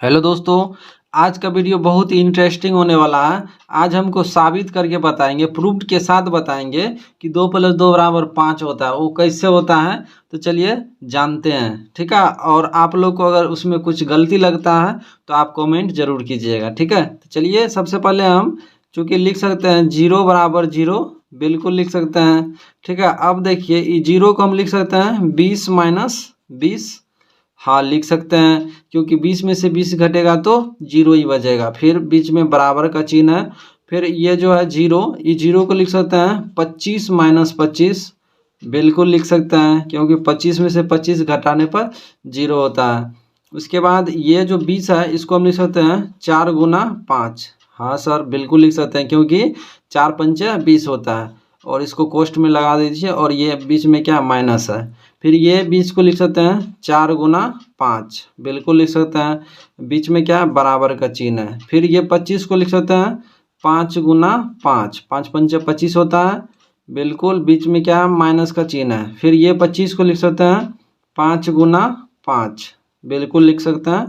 Hello दोस्तों, आज का वीडियो बहुत ही इंटरेस्टिंग होने वाला है। आज हमको साबित करके बताएंगे, प्रूफ के साथ बताएंगे कि 2 + 2 = 5 होता है। वो कैसे होता है तो चलिए जानते हैं, ठीक है। और आप लोग को अगर उसमें कुछ गलती लगता है तो आप कमेंट जरूर कीजिएगा, ठीक है। तो चलिए सबसे पहले हम चूँकि लिख सकते हैं 0 = 0, बिल्कुल लिख सकते हैं, ठीक है। अब देखिए 0 को हम लिख सकते हैं 20 - 20, हाँ लिख सकते हैं, क्योंकि 20 में से 20 घटेगा तो 0 ही बचेगा। फिर बीच में बराबर का चिन्ह है। फिर ये जो है 0, ये 0 को लिख सकते हैं 25 - 25, बिल्कुल लिख सकते हैं, क्योंकि 25 में से 25 घटाने पर 0 होता है। उसके बाद ये जो 20 है इसको हम लिख सकते हैं 4 × 5, हाँ सर बिल्कुल लिख सकते हैं, क्योंकि 4 × 5 = 20 होता है। और इसको कोष्ठ में लगा दीजिए, और ये बीच में क्या माइनस है। फिर ये 20 को लिख सकते हैं 4 × 5, बिल्कुल लिख सकते हैं, बीच में क्या बराबर का चिन्ह है। फिर ये 25 को लिख सकते हैं 5 × 5, 5 × 5 = 25 होता है, बिल्कुल बीच में क्या माइनस का चिन्ह है। फिर ये 25 को लिख सकते हैं 5 × 5, बिल्कुल लिख सकते हैं,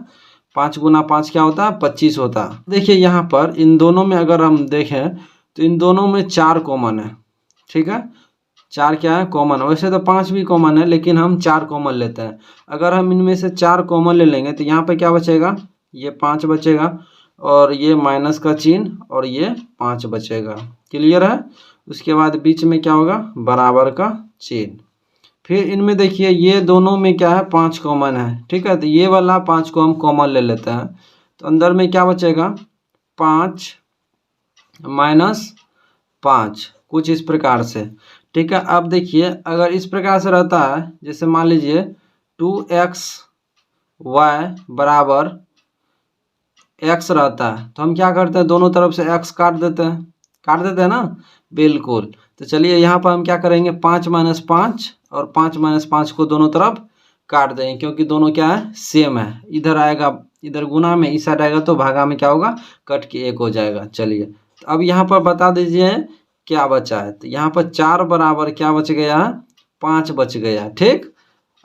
5 × 5 क्या होता है 25 होता है। देखिए यहाँ पर इन दोनों में अगर हम देखें तो इन दोनों में 4 कॉमन है, ठीक है। 4 क्या है कॉमन, वैसे तो 5 भी कॉमन है, लेकिन हम 4 कॉमन लेते हैं। अगर हम इनमें से 4 कॉमन ले लेंगे तो यहाँ पे क्या बचेगा, ये 5 बचेगा, और ये माइनस का चिन्ह, और ये 5 बचेगा। क्लियर है। उसके बाद बीच में क्या होगा बराबर का चिन्ह। फिर इनमें देखिए ये दोनों में क्या है 5 कॉमन है, ठीक है। तो ये वाला 5 को हम कॉमन ले लेते हैं, तो अंदर में क्या बचेगा 5 - 5, कुछ इस प्रकार से, ठीक है। अब देखिए अगर इस प्रकार से रहता है, जैसे मान लीजिए 2xy = x रहता है, तो हम क्या करते हैं दोनों तरफ से x काट देते हैं ना, बिल्कुल। तो चलिए यहाँ पर हम क्या करेंगे 5 - 5 और 5 - 5 को दोनों तरफ काट देंगे, क्योंकि दोनों क्या है सेम है। इधर आएगा, इधर गुना में, इस साइड आएगा तो भागा में क्या होगा कट के 1 हो जाएगा। चलिए तो अब यहाँ पर बता दीजिए क्या बचा है। तो यहाँ पर 4 बराबर क्या बच गया, 5 बच गया, ठीक।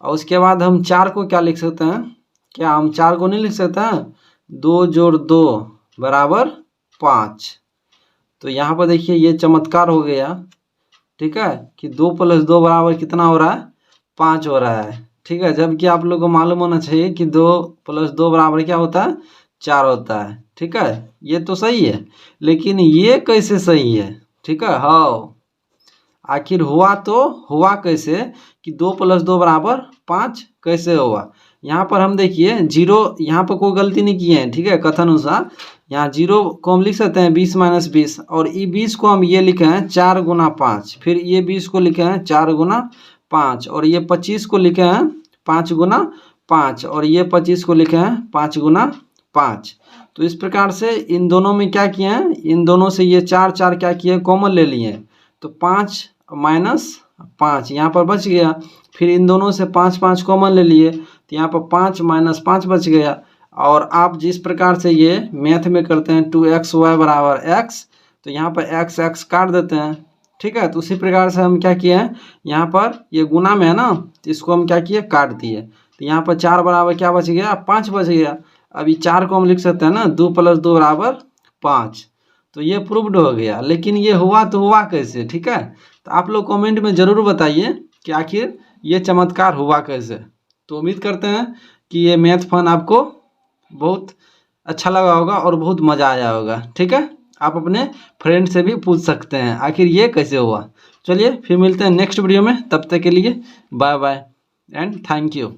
और उसके बाद हम 4 को क्या लिख सकते हैं, क्या हम 4 को नहीं लिख सकते हैं 2 + 2 = 5। तो यहाँ पर देखिए ये चमत्कार हो गया, ठीक है, कि 2 + 2 = कितना हो रहा है 5 हो रहा है, ठीक है। जबकि आप लोगों को मालूम होना चाहिए कि 2 + 2 = क्या होता है 4 होता है, ठीक है। ये तो सही है, लेकिन ये कैसे सही है, ठीक है। हाँ आखिर हुआ तो हुआ कैसे कि 2 + 2 = 5 कैसे हुआ। यहाँ पर हम देखिए 0, यहाँ पर कोई गलती नहीं किए हैं, ठीक है। कथन अनुसार यहाँ 0 को हम लिख सकते हैं 20 - 20, और ये 20 को हम ये लिखे हैं 4 × 5। फिर ये 20 को लिखे हैं 4 × 5, और ये 25 को लिखे हैं 5 × 5, और ये 25 को लिखे हैं 5 × 5। तो इस प्रकार से इन दोनों में क्या किए हैं, इन दोनों से ये 4 4 क्या किए कॉमन ले लिए, तो 5 - 5 यहाँ पर बच गया। फिर इन दोनों से 5 5 कॉमन ले लिए, तो यहाँ पर 5 - 5 बच गया। और आप जिस प्रकार से ये मैथ में करते हैं 2xy = x, तो यहाँ पर x x काट देते हैं, ठीक है। तो उसी प्रकार से हम क्या किए हैं, यहाँ पर ये गुना में है ना, तो इसको हम क्या किए काट दिए। तो यहाँ पर 4 बराबर क्या बच गया 5 बच गया। अभी 4 को हम लिख सकते हैं ना 2 + 2 = 5। तो ये प्रूव्ड हो गया, लेकिन ये हुआ तो हुआ कैसे, ठीक है। तो आप लोग कमेंट में ज़रूर बताइए कि आखिर ये चमत्कार हुआ कैसे। तो उम्मीद करते हैं कि ये मैथ फन आपको बहुत अच्छा लगा होगा और बहुत मज़ा आया होगा, ठीक है। आप अपने फ्रेंड से भी पूछ सकते हैं आखिर ये कैसे हुआ। चलिए फिर मिलते हैं नेक्स्ट वीडियो में, तब तक के लिए bye bye and thank you.